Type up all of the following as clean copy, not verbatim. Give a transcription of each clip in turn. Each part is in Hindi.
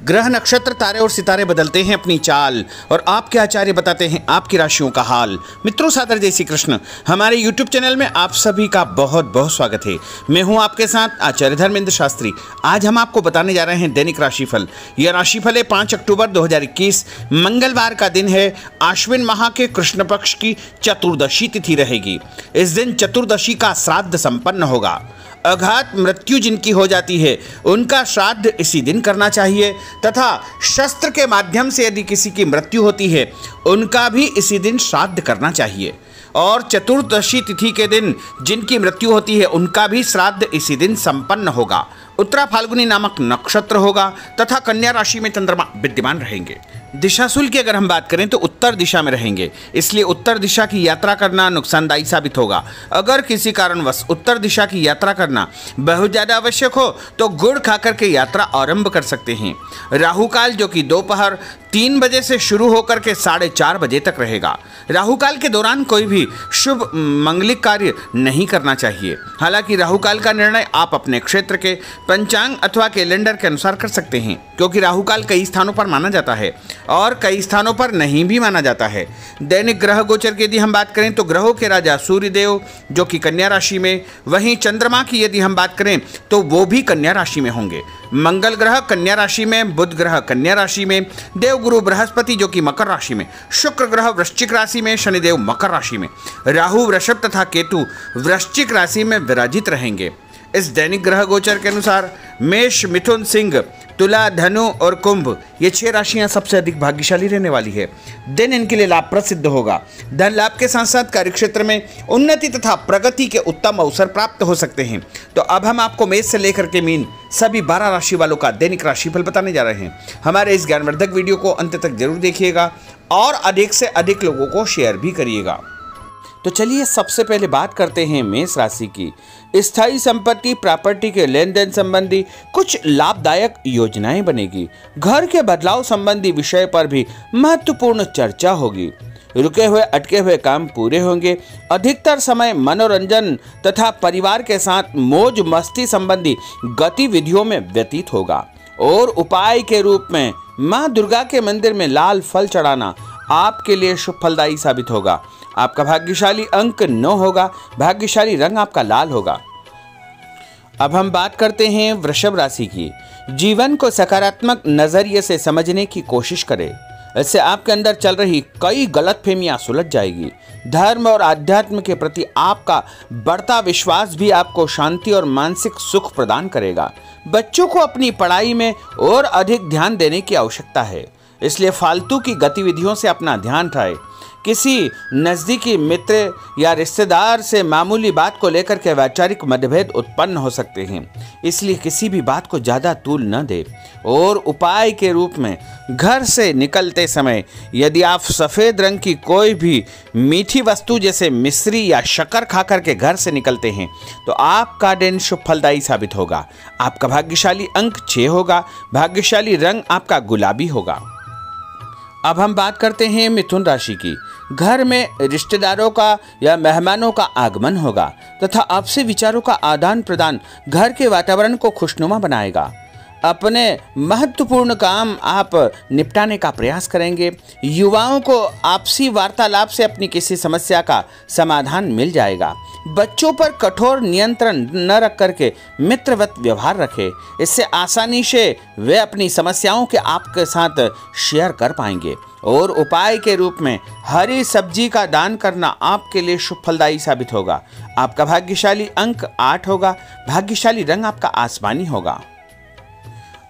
ग्रह नक्षत्र तारे और सितारे बदलते हैं अपनी चाल और आपके आचार्य बताते हैं आपकी राशियों का हाल। मित्रों, सादर जय श्री कृष्ण। हमारे YouTube चैनल में आप सभी का बहुत बहुत स्वागत है। मैं हूं आपके साथ आचार्य धर्मेंद्र शास्त्री। आज हम आपको बताने जा रहे हैं दैनिक राशिफल। यह राशिफल है 5 अक्टूबर 2021, मंगलवार का दिन है। आश्विन माह के कृष्ण पक्ष की चतुर्दशी तिथि रहेगी। इस दिन चतुर्दशी का श्राद्ध संपन्न होगा। अघात मृत्यु जिनकी हो जाती है उनका श्राद्ध इसी दिन करना चाहिए तथा शस्त्र के माध्यम से यदि किसी की मृत्यु होती है उनका भी इसी दिन श्राद्ध करना चाहिए। और चतुर्दशी तिथि के दिन जिनकी मृत्यु होती है उनका भी श्राद्ध इसी दिन संपन्न होगा। उत्तरा फाल्गुनी नामक नक्षत्र होगा तथा कन्या राशि में चंद्रमा विद्यमान रहेंगे। दिशाशूल की अगर हम बात करें तो उत्तर दिशा में रहेंगे, इसलिए उत्तर दिशा की यात्रा करना नुकसानदायी साबित होगा। अगर किसी कारणवश उत्तर दिशा की यात्रा करना बहुत ज़्यादा आवश्यक हो तो गुड़ खाकर के यात्रा आरंभ कर सकते हैं। राहु काल जो कि दोपहर 3 बजे से शुरू होकर के 4:30 बजे तक रहेगा। राहु काल के दौरान कोई भी शुभ मंगलिक कार्य नहीं करना चाहिए। हालांकि राहु काल का निर्णय आप अपने क्षेत्र के पंचांग अथवा कैलेंडर के अनुसार कर सकते हैं, क्योंकि राहु काल कई स्थानों पर माना जाता है और कई स्थानों पर नहीं भी माना जाता है। दैनिक ग्रह गोचर की यदि हम बात करें तो ग्रहों के राजा सूर्य देव जो कि कन्या राशि में, वहीं चंद्रमा की यदि हम बात करें तो वो भी कन्या राशि में होंगे। मंगल ग्रह कन्या राशि में, बुध ग्रह कन्या राशि में, देवगुरु बृहस्पति जो कि मकर राशि में, शुक्र ग्रह वृश्चिक राशि में, शनिदेव मकर राशि में, राहु वृषभ तथा केतु वृश्चिक राशि में विराजित रहेंगे। इस दैनिक ग्रह गोचर के अनुसार मेष, मिथुन, सिंह, तुला, धनु और कुंभ ये 6 राशियां सबसे अधिक भाग्यशाली रहने वाली है। दिन इनके लिए लाभप्रद सिद्ध होगा। धन लाभ के साथ साथ कार्यक्षेत्र में उन्नति तथा प्रगति के उत्तम अवसर प्राप्त हो सकते हैं। तो अब हम आपको मेष से लेकर के मीन सभी 12 राशि वालों का दैनिक राशिफल बताने जा रहे हैं। हमारे इस ज्ञानवर्धक वीडियो को अंत तक जरूर देखिएगा और अधिक से अधिक लोगों को शेयर भी करिएगा। तो चलिए सबसे पहले बात करते हैं मेष राशि की। स्थायी संपत्ति प्रॉपर्टी के लेन देन संबंधी कुछ लाभदायक योजनाएं बनेगी। घर के बदलाव संबंधी विषय पर भी महत्वपूर्ण चर्चा होगी। रुके हुए अटके हुए काम पूरे होंगे। अधिकतर समय मनोरंजन तथा परिवार के साथ मौज मस्ती संबंधी गतिविधियों में व्यतीत होगा। और उपाय के रूप में मां दुर्गा के मंदिर में लाल फल चढ़ाना आपके लिए शुभ फलदायी साबित होगा। आपका भाग्यशाली अंक 9 होगा। भाग्यशाली रंग आपका लाल होगा। अब हम बात करते हैं वृषभ राशि की। जीवन को सकारात्मक नजरिए से समझने की कोशिश करें। इससे आपके अंदर चल रही कई गलतफहमियां सुलझ जाएगी। धर्म और आध्यात्म के प्रति आपका बढ़ता विश्वास भी आपको शांति और मानसिक सुख प्रदान करेगा। बच्चों को अपनी पढ़ाई में और अधिक ध्यान देने की आवश्यकता है, इसलिए फालतू की गतिविधियों से अपना ध्यान हटाएं। किसी नज़दीकी मित्र या रिश्तेदार से मामूली बात को लेकर के वैचारिक मतभेद उत्पन्न हो सकते हैं, इसलिए किसी भी बात को ज़्यादा तूल न दें। और उपाय के रूप में घर से निकलते समय यदि आप सफ़ेद रंग की कोई भी मीठी वस्तु जैसे मिश्री या शक्कर खाकर के घर से निकलते हैं तो आपका दिन शुभ फलदायी साबित होगा। आपका भाग्यशाली अंक 6 होगा। भाग्यशाली रंग आपका गुलाबी होगा। अब हम बात करते हैं मिथुन राशि की। घर में रिश्तेदारों का या मेहमानों का आगमन होगा तथा आपसी विचारों का आदान प्रदान घर के वातावरण को खुशनुमा बनाएगा। अपने महत्वपूर्ण काम आप निपटाने का प्रयास करेंगे। युवाओं को आपसी वार्तालाप से अपनी किसी समस्या का समाधान मिल जाएगा। बच्चों पर कठोर नियंत्रण न रख करके मित्रवत व्यवहार रखें, इससे आसानी से वे अपनी समस्याओं के आपके साथ शेयर कर पाएंगे। और उपाय के रूप में हरी सब्जी का दान करना आपके लिए शुभ फलदायी साबित होगा। आपका भाग्यशाली अंक 8 होगा। भाग्यशाली रंग आपका आसमानी होगा।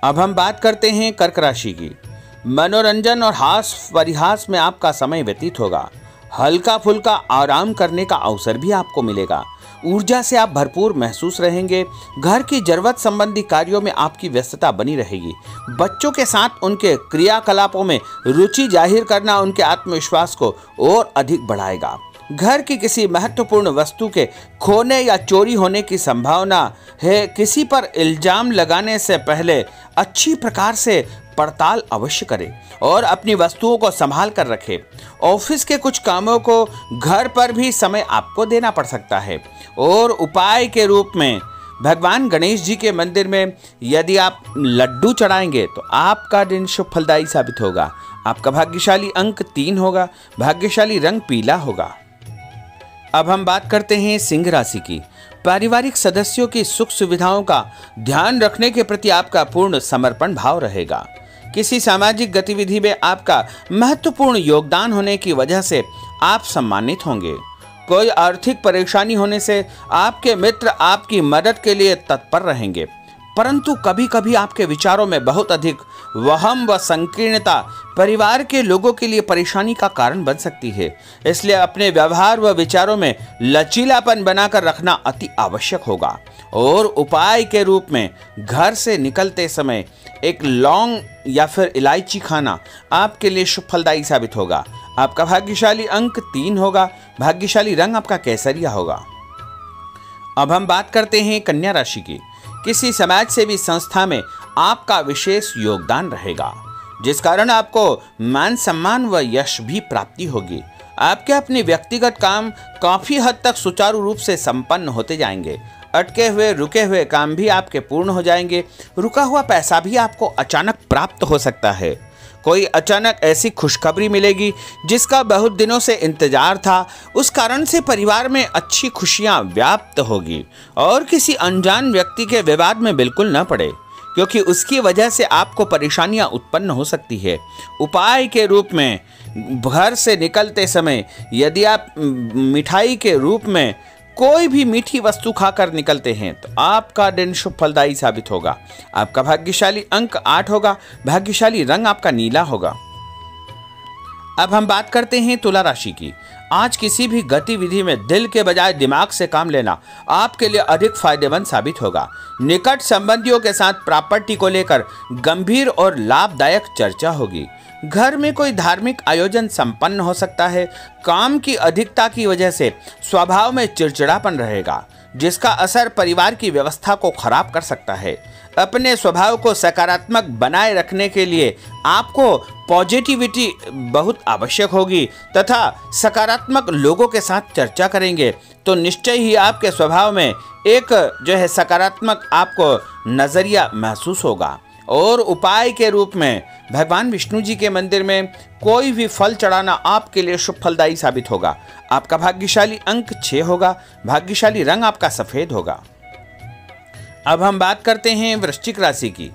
अब हम बात करते हैं कर्क राशि की। मनोरंजन और हास परिहास में आपका समय व्यतीत होगा। हल्का फुल्का आराम करने का अवसर भी आपको मिलेगा। ऊर्जा से आप भरपूर महसूस रहेंगे। घर की जरूरत संबंधी कार्यों में आपकी व्यस्तता बनी रहेगी। बच्चों के साथ उनके क्रियाकलापों में रुचि जाहिर करना उनके आत्मविश्वास को और अधिक बढ़ाएगा। घर की किसी महत्वपूर्ण वस्तु के खोने या चोरी होने की संभावना है। किसी पर इल्जाम लगाने से पहले अच्छी प्रकार से पड़ताल अवश्य करें और अपनी वस्तुओं को संभाल कर रखें। ऑफिस के कुछ कामों को घर पर भी समय आपको देना पड़ सकता है। और उपाय के रूप में भगवान गणेश जी के मंदिर में यदि आप लड्डू चढ़ाएंगे तो आपका दिन शुभ फलदायी साबित होगा। आपका भाग्यशाली अंक 3 होगा। भाग्यशाली रंग पीला होगा। अब हम बात करते हैं सिंह राशि की। पारिवारिक सदस्यों की सुख सुविधाओं का ध्यान रखने के प्रति आपका पूर्ण समर्पण भाव रहेगा। किसी सामाजिक गतिविधि में आपका महत्वपूर्ण योगदान होने की वजह से आप सम्मानित होंगे। कोई आर्थिक परेशानी होने से आपके मित्र आपकी मदद के लिए तत्पर रहेंगे, परंतु कभी कभी आपके विचारों में बहुत अधिक वहम व संकीर्णता परिवार के लोगों के लिए परेशानी का कारण बन सकती है। इसलिए अपने व्यवहार व विचारों में लचीलापन बनाकर रखना अति आवश्यक होगा। और उपाय के रूप में घर से निकलते समय एक लौंग या फिर इलायची खाना आपके लिए शुभ फलदायी साबित होगा। आपका भाग्यशाली अंक 3 होगा। भाग्यशाली रंग आपका केसरिया होगा। अब हम बात करते हैं कन्या राशि की। किसी समाज सेवी संस्था में आपका विशेष योगदान रहेगा, जिस कारण आपको मान सम्मान व यश भी प्राप्ति होगी। आपके अपने व्यक्तिगत काम काफी हद तक सुचारू रूप से संपन्न होते जाएंगे। अटके हुए रुके हुए काम भी आपके पूर्ण हो जाएंगे। रुका हुआ पैसा भी आपको अचानक प्राप्त हो सकता है। कोई अचानक ऐसी खुशखबरी मिलेगी जिसका बहुत दिनों से इंतजार था। उस कारण से परिवार में अच्छी खुशियां व्याप्त होगी और किसी अनजान व्यक्ति के विवाद में बिल्कुल न पड़े, क्योंकि उसकी वजह से आपको परेशानियां उत्पन्न हो सकती है। उपाय के रूप में घर से निकलते समय यदि आप मिठाई के रूप में कोई भी मीठी वस्तु खाकर निकलते हैं तो आपका दिन शुभ फलदायी साबित होगा। आपका भाग्यशाली अंक 8 होगा। भाग्यशाली रंग आपका नीला होगा। अब हम बात करते हैं तुला राशि की। आज किसी भी गतिविधि में दिल के बजाय दिमाग से काम लेना आपके लिए अधिक फायदेमंद साबित होगा। निकट संबंधियों के साथ प्रॉपर्टी को लेकर गंभीर और लाभदायक चर्चा होगी। घर में कोई धार्मिक आयोजन संपन्न हो सकता है। काम की अधिकता की वजह से स्वभाव में चिड़चिड़ापन रहेगा, जिसका असर परिवार की व्यवस्था को खराब कर सकता है। अपने स्वभाव को सकारात्मक बनाए रखने के लिए आपको पॉजिटिविटी बहुत आवश्यक होगी तथा सकारात्मक लोगों के साथ चर्चा करेंगे तो निश्चय ही आपके स्वभाव में एक सकारात्मक आपको नजरिया महसूस होगा। और उपाय के रूप में भगवान विष्णु जी के मंदिर में कोई भी फल चढ़ाना आपके लिए शुभ फलदायी साबित होगा। आपका भाग्यशाली अंक 6 होगा। भाग्यशाली रंग आपका सफेद होगा। अब हम बात करते हैं वृश्चिक राशि की।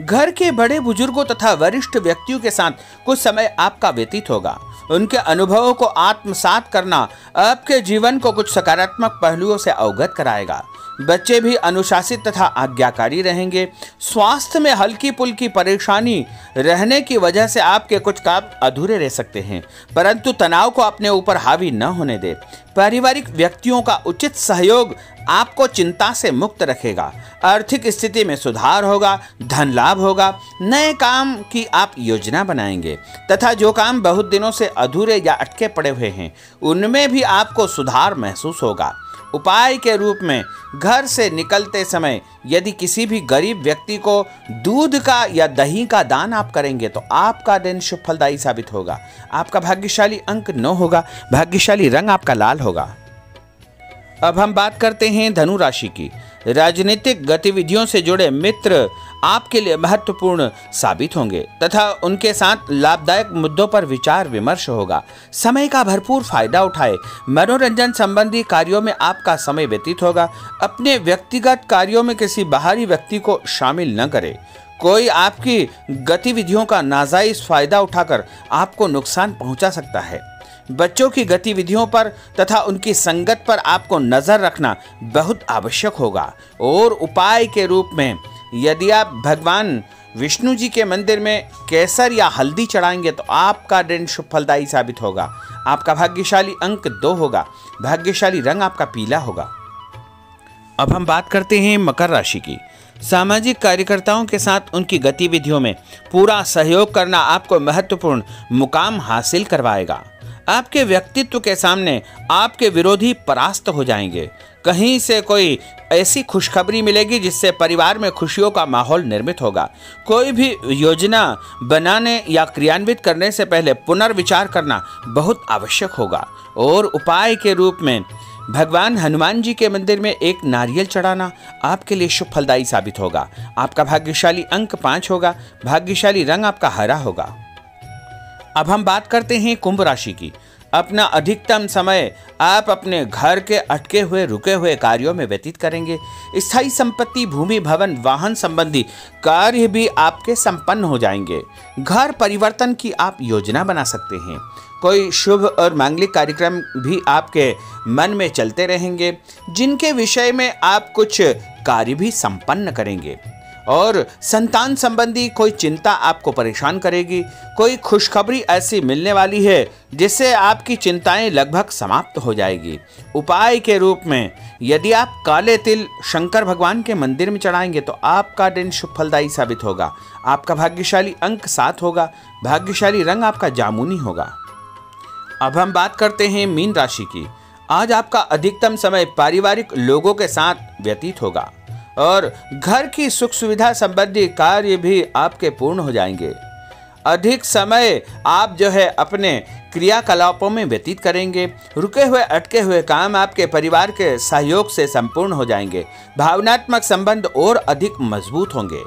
घर के बड़े बुजुर्गों तथा वरिष्ठ व्यक्तियों के साथ कुछ समय आपका व्यतीत होगा। उनके अनुभवों को आत्मसात करना आपके जीवन को कुछ सकारात्मक पहलुओं से अवगत कराएगा। बच्चे भी अनुशासित तथा आज्ञाकारी रहेंगे। स्वास्थ्य में हल्की पुल्की परेशानी रहने की वजह से आपके कुछ काम अधूरे रह सकते हैं, परंतु तनाव को अपने ऊपर हावी न होने दे। पारिवारिक व्यक्तियों का उचित सहयोग आपको चिंता से मुक्त रखेगा। आर्थिक स्थिति में सुधार होगा। धन लाभ होगा। नए काम की आप योजना बनाएंगे तथा जो काम बहुत दिनों से अधूरे या अटके पड़े हुए हैं उनमें भी आपको सुधार महसूस होगा। उपाय के रूप में घर से निकलते समय यदि किसी भी गरीब व्यक्ति को दूध का या दही का दान आप करेंगे तो आपका दिन शुभ फलदायी साबित होगा। आपका भाग्यशाली अंक 9 होगा। भाग्यशाली रंग आपका लाल होगा। अब हम बात करते हैं धनु राशि की। राजनीतिक गतिविधियों से जुड़े मित्र आपके लिए महत्वपूर्ण साबित होंगे तथा उनके साथ लाभदायक मुद्दों पर विचार विमर्श होगा। समय का भरपूर फायदा उठाए। मनोरंजन संबंधी कार्यों में आपका समय व्यतीत होगा। अपने व्यक्तिगत कार्यों में किसी बाहरी व्यक्ति को शामिल न करें। कोई आपकी गतिविधियों का नाजायज फायदा उठाकर आपको नुकसान पहुंचा सकता है। बच्चों की गतिविधियों पर तथा उनकी संगत पर आपको नजर रखना बहुत आवश्यक होगा। और उपाय के रूप में यदि आप भगवान विष्णु जी के मंदिर में केसर या हल्दी चढ़ाएंगे तो आपका दिन शुभ फलदायी साबित होगा। आपका भाग्यशाली अंक 2 होगा। भाग्यशाली रंग आपका पीला होगा। अब हम बात करते हैं मकर राशि की। सामाजिक कार्यकर्ताओं के साथ उनकी गतिविधियों में पूरा सहयोग करना आपको महत्वपूर्ण मुकाम हासिल करवाएगा। आपके व्यक्तित्व के सामने आपके विरोधी परास्त हो जाएंगे। कहीं से कोई ऐसी खुशखबरी मिलेगी जिससे परिवार में खुशियों का माहौल निर्मित होगा। कोई भी योजना बनाने या क्रियान्वित करने से पहले पुनर्विचार करना बहुत आवश्यक होगा। और उपाय के रूप में भगवान हनुमान जी के मंदिर में एक नारियल चढ़ाना आपके लिए शुभ फलदायी साबित होगा। आपका भाग्यशाली अंक 5 होगा। भाग्यशाली रंग आपका हरा होगा। अब हम बात करते हैं कुंभ राशि की। अपना अधिकतम समय आप अपने घर के अटके हुए रुके हुए कार्यों में व्यतीत करेंगे। स्थायी संपत्ति, भूमि, भवन, वाहन संबंधी कार्य भी आपके संपन्न हो जाएंगे। घर परिवर्तन की आप योजना बना सकते हैं। कोई शुभ और मांगलिक कार्यक्रम भी आपके मन में चलते रहेंगे, जिनके विषय में आप कुछ कार्य भी संपन्न करेंगे। और संतान संबंधी कोई चिंता आपको परेशान करेगी। कोई खुशखबरी ऐसी मिलने वाली है जिससे आपकी चिंताएं लगभग समाप्त हो जाएगी। उपाय के रूप में यदि आप काले तिल शंकर भगवान के मंदिर में चढ़ाएंगे तो आपका दिन शुभ फलदायी साबित होगा। आपका भाग्यशाली अंक 7 होगा। भाग्यशाली रंग आपका जामुनी होगा। अब हम बात करते हैं मीन राशि की। आज आपका अधिकतम समय पारिवारिक लोगों के साथ व्यतीत होगा और घर की सुख सुविधा संबंधी कार्य भी आपके पूर्ण हो जाएंगे। अधिक समय आप अपने क्रियाकलापों में व्यतीत करेंगे। रुके हुए अटके हुए काम आपके परिवार के सहयोग से संपूर्ण हो जाएंगे। भावनात्मक संबंध और अधिक मजबूत होंगे।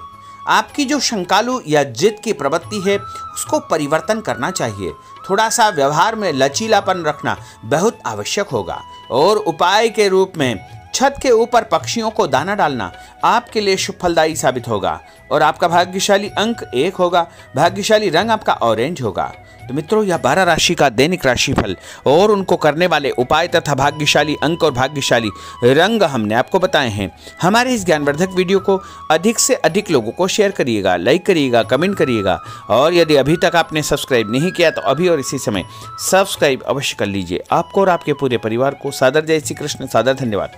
आपकी जो शंकालु या जिद की प्रवृत्ति है उसको परिवर्तन करना चाहिए। थोड़ा सा व्यवहार में लचीलापन रखना बहुत आवश्यक होगा। और उपाय के रूप में छत के ऊपर पक्षियों को दाना डालना आपके लिए शुभ फलदायी साबित होगा। और आपका भाग्यशाली अंक 1 होगा। भाग्यशाली रंग आपका ऑरेंज होगा। तो मित्रों, यह 12 राशि का दैनिक राशिफल और उनको करने वाले उपाय तथा भाग्यशाली अंक और भाग्यशाली रंग हमने आपको बताए हैं। हमारे इस ज्ञानवर्धक वीडियो को अधिक से अधिक लोगों को शेयर करिएगा, लाइक करिएगा, कमेंट करिएगा। और यदि अभी तक आपने सब्सक्राइब नहीं किया तो अभी और इसी समय सब्सक्राइब अवश्य कर लीजिए। आपको और आपके पूरे परिवार को सादर जय श्री कृष्ण, सादर धन्यवाद।